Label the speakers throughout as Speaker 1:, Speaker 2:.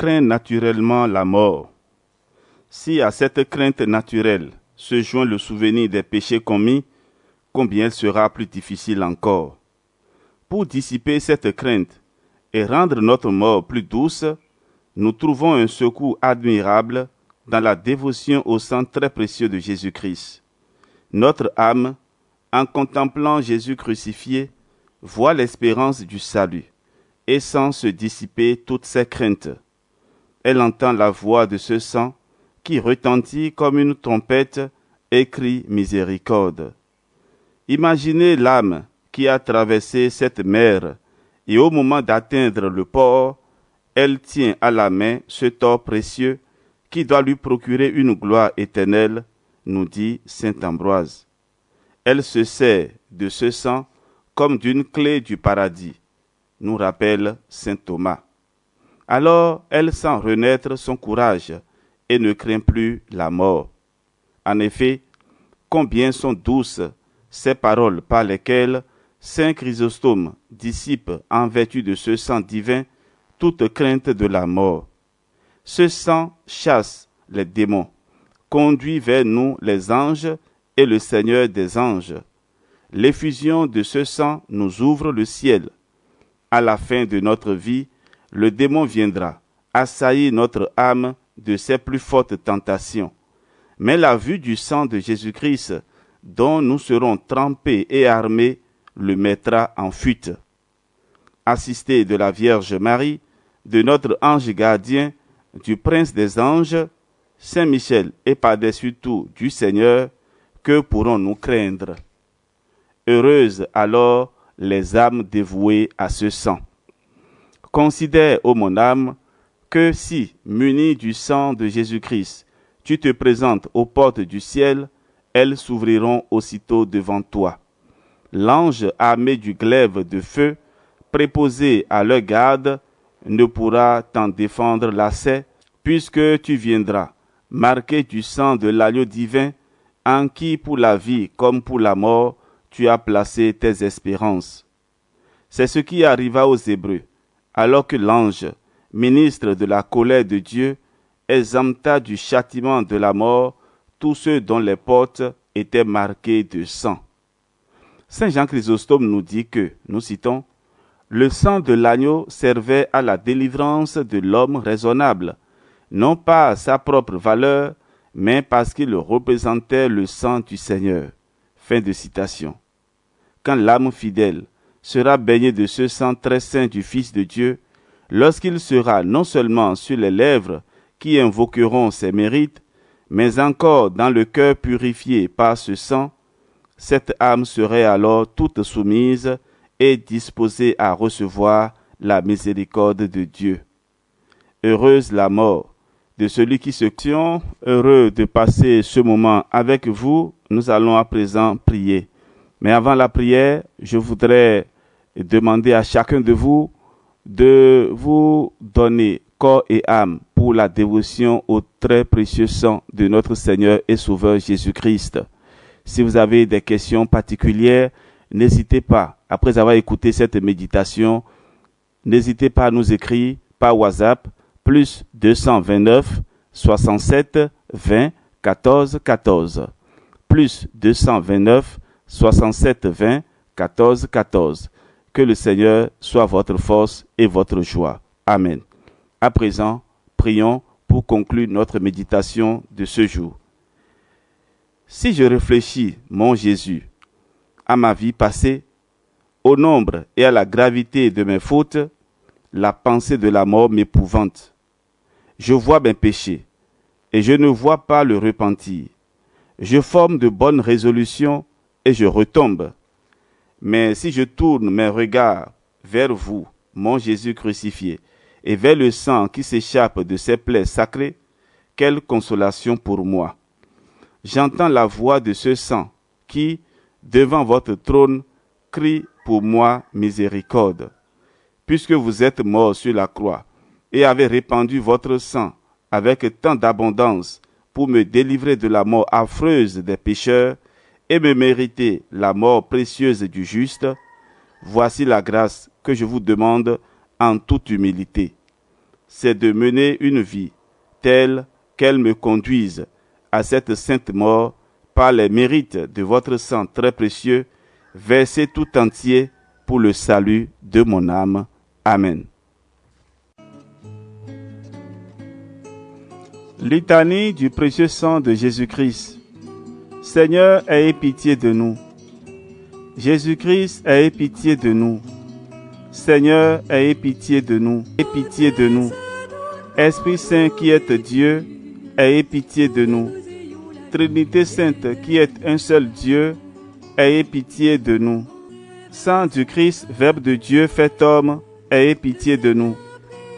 Speaker 1: craint naturellement la mort. Si à cette crainte naturelle se joint le souvenir des péchés commis, combien elle sera plus difficile encore. Pour dissiper cette crainte et rendre notre mort plus douce, nous trouvons un secours admirable dans la dévotion au sang très précieux de Jésus-Christ. Notre âme, en contemplant Jésus crucifié, voit l'espérance du salut et sent se dissiper toutes ses craintes. Elle entend la voix de ce sang qui retentit comme une trompette et crie miséricorde. Imaginez l'âme qui a traversé cette mer et au moment d'atteindre le port, elle tient à la main ce tort précieux qui doit lui procurer une gloire éternelle, nous dit saint Ambroise. Elle se sert de ce sang comme d'une clé du paradis, nous rappelle saint Thomas. Alors elle sent renaître son courage et ne craint plus la mort. En effet, combien sont douces ces paroles par lesquelles saint Chrysostome dissipe en vertu de ce sang divin toute crainte de la mort. Ce sang chasse les démons, conduit vers nous les anges et le Seigneur des anges. L'effusion de ce sang nous ouvre le ciel. À la fin de notre vie, le démon viendra assaillir notre âme de ses plus fortes tentations. Mais la vue du sang de Jésus-Christ, dont nous serons trempés et armés, le mettra en fuite. Assisté de la Vierge Marie, de notre ange gardien, du prince des anges, Saint Michel et par-dessus tout du Seigneur, que pourrons-nous craindre? Heureuses alors les âmes dévouées à ce sang. Considère, ô mon âme, que si, muni du sang de Jésus-Christ, tu te présentes aux portes du ciel, elles s'ouvriront aussitôt devant toi. L'ange armé du glaive de feu, préposé à leur garde, ne pourra t'en défendre l'accès, puisque tu viendras, marqué du sang de l'agneau divin, en qui pour la vie comme pour la mort, tu as placé tes espérances. C'est ce qui arriva aux Hébreux, alors que l'ange, ministre de la colère de Dieu, exempta du châtiment de la mort tous ceux dont les portes étaient marquées de sang. Saint Jean Chrysostome nous dit que, nous citons, « Le sang de l'agneau servait à la délivrance de l'homme raisonnable, non pas à sa propre valeur, mais parce qu'il représentait le sang du Seigneur. » Fin de citation. Quand l'âme fidèle sera baignée de ce sang très saint du Fils de Dieu, lorsqu'il sera non seulement sur les lèvres qui invoqueront ses mérites, mais encore dans le cœur purifié par ce sang, cette âme serait alors toute soumise et disposée à recevoir la miséricorde de Dieu. Heureuse la mort de celui qui se tient, heureux de passer ce moment avec vous. Nous allons à présent prier. Mais avant la prière, je voudrais demander à chacun de vous de vous donner corps et âme pour la dévotion au très précieux sang de notre Seigneur et Sauveur Jésus-Christ. Si vous avez des questions particulières, n'hésitez pas, après avoir écouté cette méditation, n'hésitez pas à nous écrire par WhatsApp, plus 229 67 20 14 14, plus 229 67 20 14 14. Que le Seigneur soit votre force et votre joie. Amen. À présent, prions pour conclure notre méditation de ce jour. Si je réfléchis, mon Jésus, à ma vie passée, au nombre et à la gravité de mes fautes, la pensée de la mort m'épouvante. Je vois mes péchés et je ne vois pas le repentir. Je forme de bonnes résolutions et je retombe. Mais si je tourne mes regards vers vous, mon Jésus crucifié, et vers le sang qui s'échappe de ces plaies sacrées, quelle consolation pour moi! J'entends la voix de ce sang qui, devant votre trône, crie pour moi miséricorde. Puisque vous êtes mort sur la croix et avez répandu votre sang avec tant d'abondance pour me délivrer de la mort affreuse des pécheurs et me mériter la mort précieuse du juste, voici la grâce que je vous demande en toute humilité. c'est de mener une vie telle qu'elle me conduise à cette sainte mort par les mérites de votre sang très précieux, versé tout entier pour le salut de mon âme. Amen. Litanie du précieux sang de Jésus-Christ. Seigneur, ayez pitié de nous. Jésus-Christ, ayez pitié de nous. Seigneur, ayez pitié de nous. Ayez pitié de nous. Esprit Saint qui êtes Dieu, ayez pitié de nous. Trinité Sainte qui êtes un seul Dieu, ayez pitié de nous. Sang du Christ, Verbe de Dieu fait homme, ayez pitié de nous.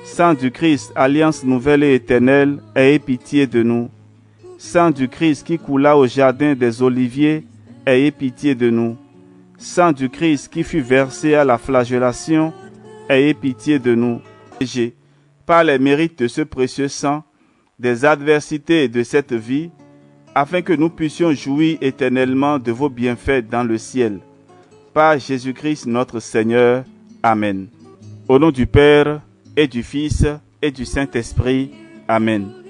Speaker 1: Sang du Christ, Alliance nouvelle et éternelle, ayez pitié de nous. Sang du Christ qui coula au jardin des Oliviers, ayez pitié de nous. Sang du Christ qui fut versé à la flagellation, ayez pitié de nous. Par les mérites de ce précieux sang, des adversités de cette vie, afin que nous puissions jouir éternellement de vos bienfaits dans le ciel. Par Jésus-Christ notre Seigneur. Amen. Au nom du Père, et du Fils, et du Saint-Esprit. Amen.